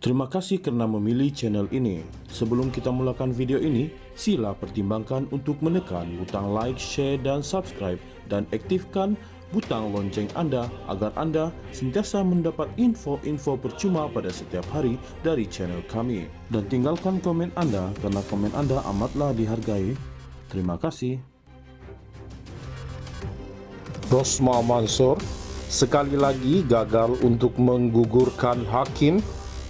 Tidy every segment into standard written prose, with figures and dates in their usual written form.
Terima kasih kerana memilih channel ini. Sebelum kita mulakan video ini, sila pertimbangkan untuk menekan butang like, share dan subscribe dan aktifkan butang lonceng anda agar anda sentiasa mendapat info-info percuma pada setiap hari dari channel kami. Dan tinggalkan komen anda kerana komen anda amatlah dihargai. Terima kasih. Rosma Mansor sekali lagi gagal untuk menggugurkan hakim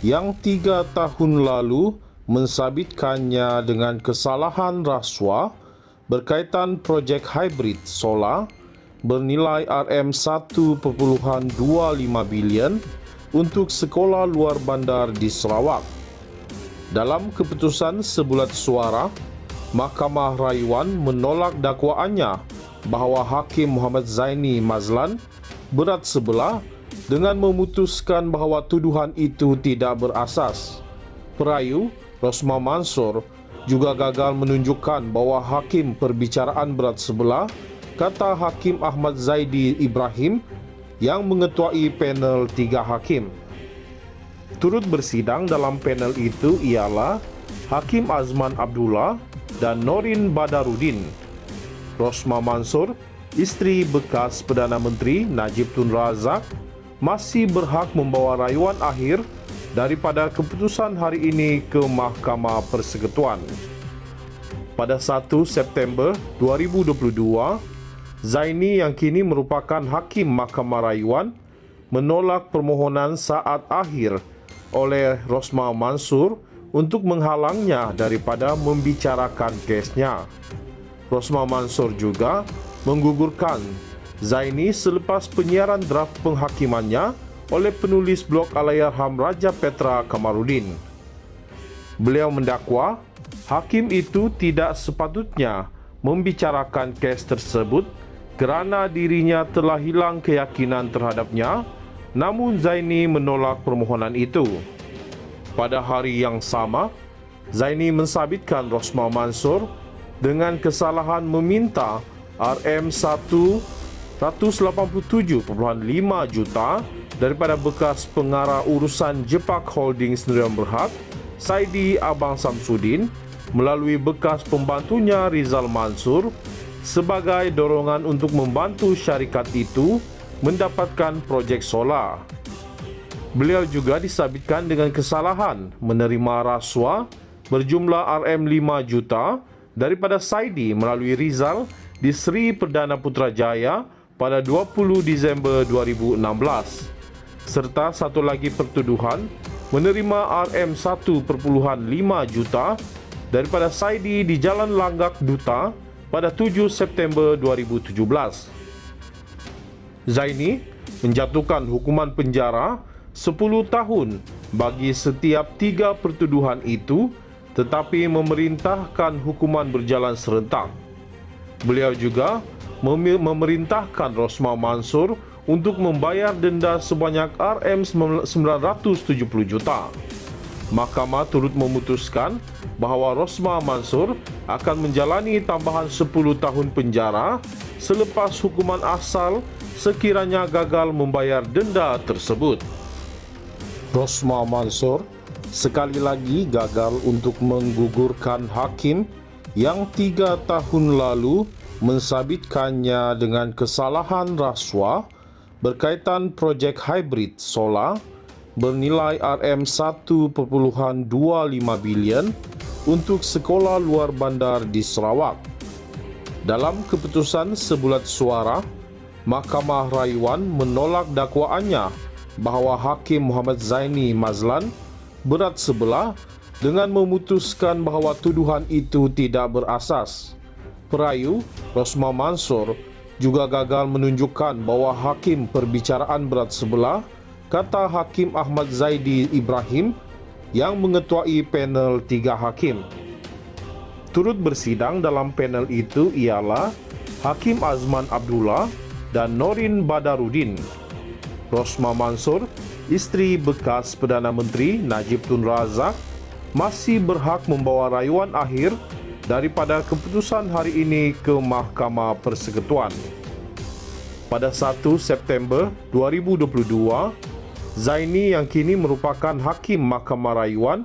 yang 3 tahun lalu mensabitkannya dengan kesalahan rasuah berkaitan projek hybrid solar bernilai RM1.25 bilion untuk sekolah luar bandar di Sarawak. Dalam keputusan sebulat suara, Mahkamah Rayuan menolak dakwaannya bahawa Hakim Muhammad Zaini Mazlan berat sebelah dengan memutuskan bahawa tuduhan itu tidak berasas. Perayu, Rosma Mansor juga gagal menunjukkan bahawa hakim perbicaraan berat sebelah, kata Hakim Ahmad Zaidi Ibrahim yang mengetuai panel 3 hakim. Turut bersidang dalam panel itu ialah Hakim Azman Abdullah dan Norin Badarudin. Rosma Mansor, isteri bekas Perdana Menteri Najib Tun Razak, masih berhak membawa rayuan akhir daripada keputusan hari ini ke Mahkamah Persekutuan. Pada 1 September 2022, Zaini yang kini merupakan Hakim Mahkamah Rayuan menolak permohonan saat akhir oleh Rosma Mansor untuk menghalangnya daripada membicarakan kesnya. Rosma Mansor juga menggugurkan Zaini selepas penyiaran draft penghakimannya oleh penulis blog Allahyarham Raja Petra Kamarudin. Beliau mendakwa hakim itu tidak sepatutnya membicarakan kes tersebut kerana dirinya telah hilang keyakinan terhadapnya, namun Zaini menolak permohonan itu. Pada hari yang sama, Zaini mensabitkan Rosma Mansor dengan kesalahan meminta RM187.5 juta daripada bekas pengarah urusan Jepak Holdings Sdn Bhd, Saidi Abang Samsudin, melalui bekas pembantunya Rizal Mansur sebagai dorongan untuk membantu syarikat itu mendapatkan projek solar. Beliau juga disabitkan dengan kesalahan menerima rasuah berjumlah RM5 juta daripada Saidi melalui Rizal di Sri Perdana Putrajaya pada 20 Disember 2016, serta satu lagi pertuduhan menerima RM1.5 juta daripada Saidi di Jalan Langgak Duta pada 7 September 2017. Zaini menjatuhkan hukuman penjara 10 tahun bagi setiap 3 pertuduhan itu, tetapi memerintahkan hukuman berjalan serentak. Beliau juga memerintahkan Rosma Mansor untuk membayar denda sebanyak RM970 juta. Mahkamah turut memutuskan bahawa Rosma Mansor akan menjalani tambahan 10 tahun penjara selepas hukuman asal sekiranya gagal membayar denda tersebut. Rosma Mansor sekali lagi gagal untuk menggugurkan hakim yang 3 tahun lalu mensabitkannya dengan kesalahan rasuah berkaitan projek hybrid solar bernilai RM1.25 bilion untuk sekolah luar bandar di Sarawak. Dalam keputusan sebulat suara, Mahkamah Rayuan menolak dakwaannya bahawa Hakim Muhammad Zaini Mazlan berat sebelah dengan memutuskan bahawa tuduhan itu tidak berasas. Perayu, Rosma Mansor juga gagal menunjukkan bahawa hakim perbicaraan berat sebelah, kata Hakim Ahmad Zaidi Ibrahim yang mengetuai panel 3 hakim. Turut bersidang dalam panel itu ialah Hakim Azman Abdullah dan Norin Badarudin. Rosma Mansor, isteri bekas Perdana Menteri Najib Tun Razak, masih berhak membawa rayuan akhir daripada keputusan hari ini ke Mahkamah Persekutuan. Pada 1 September 2022, Zaini yang kini merupakan Hakim Mahkamah Rayuan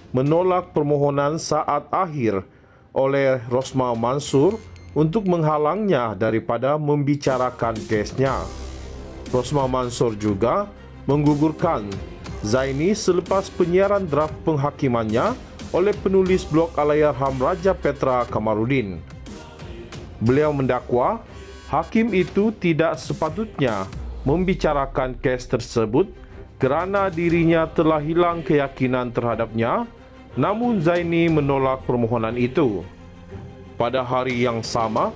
menolak permohonan saat akhir oleh Rosmah Mansur untuk menghalangnya daripada membicarakan kesnya. Rosmah Mansur juga menggugurkan Zaini selepas penyiaran draft penghakimannya oleh penulis blog Allahyarham Raja Petra Kamarudin. Beliau mendakwa hakim itu tidak sepatutnya membicarakan kes tersebut kerana dirinya telah hilang keyakinan terhadapnya, namun Zaini menolak permohonan itu. Pada hari yang sama,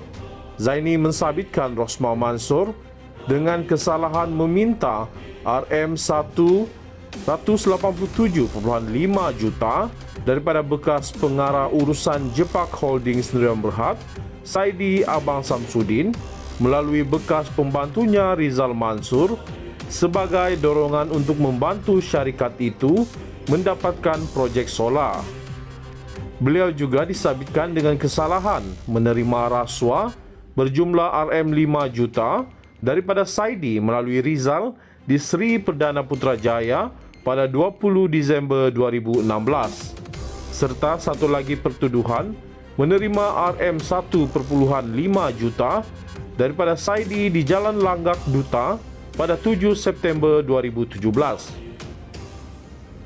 Zaini mensabitkan Rosmah Mansur dengan kesalahan meminta RM1 187.5 juta daripada bekas pengarah urusan Jepak Holdings Sdn Bhd, Saidi Abang Samsudin, melalui bekas pembantunya Rizal Mansur sebagai dorongan untuk membantu syarikat itu mendapatkan projek solar. Beliau juga disabitkan dengan kesalahan menerima rasuah berjumlah RM5 juta daripada Saidi melalui Rizal di Sri Perdana Putrajaya pada 20 Disember 2016, serta satu lagi pertuduhan menerima RM1.5 juta daripada Saidi di Jalan Langgak Duta pada 7 September 2017.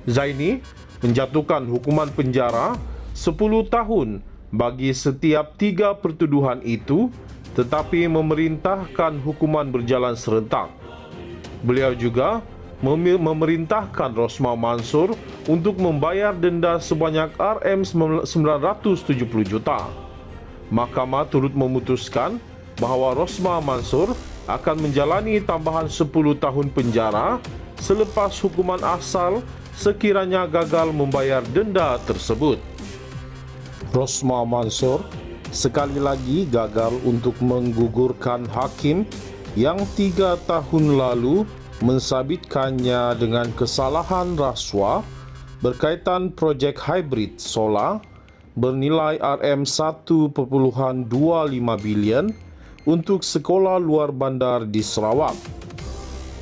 Zaini menjatuhkan hukuman penjara 10 tahun bagi setiap 3 pertuduhan itu, tetapi memerintahkan hukuman berjalan serentak. Beliau juga memerintahkan Rosmah Mansur untuk membayar denda sebanyak RM970 juta. Mahkamah turut memutuskan bahawa Rosmah Mansur akan menjalani tambahan 10 tahun penjara selepas hukuman asal sekiranya gagal membayar denda tersebut. Rosmah Mansur sekali lagi gagal untuk menggugurkan hakim yang 3 tahun lalu mensabitkannya dengan kesalahan rasuah berkaitan projek hybrid solar bernilai RM1.25 bilion untuk sekolah luar bandar di Sarawak.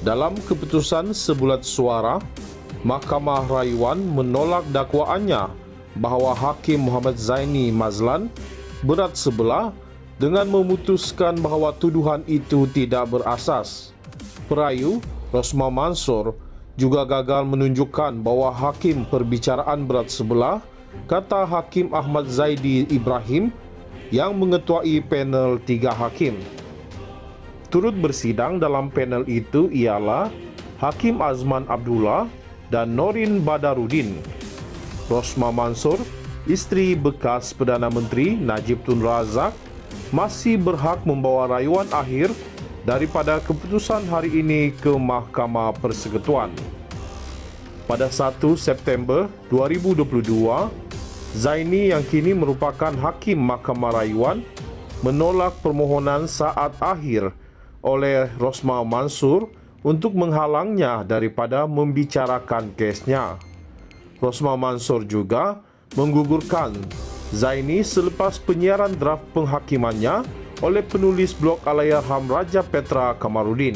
Dalam keputusan sebulat suara, Mahkamah Rayuan menolak dakwaannya bahawa Hakim Muhammad Zaini Mazlan berat sebelah dengan memutuskan bahawa tuduhan itu tidak berasas. Perayu Rosmah Mansur juga gagal menunjukkan bahawa hakim perbicaraan berat sebelah, kata Hakim Ahmad Zaidi Ibrahim yang mengetuai panel 3 hakim. Turut bersidang dalam panel itu ialah Hakim Azman Abdullah dan Norin Badarudin. Rosmah Mansur, isteri bekas Perdana Menteri Najib Tun Razak, masih berhak membawa rayuan akhir daripada keputusan hari ini ke Mahkamah Persekutuan. Pada 1 September 2022, Zaini yang kini merupakan Hakim Mahkamah Rayuan menolak permohonan saat akhir oleh Rosmah Mansur untuk menghalangnya daripada membicarakan kesnya. Rosmah Mansur juga menggugurkan Zaini selepas penyiaran draft penghakimannya oleh penulis blog Allahyarham Raja Petra Kamarudin.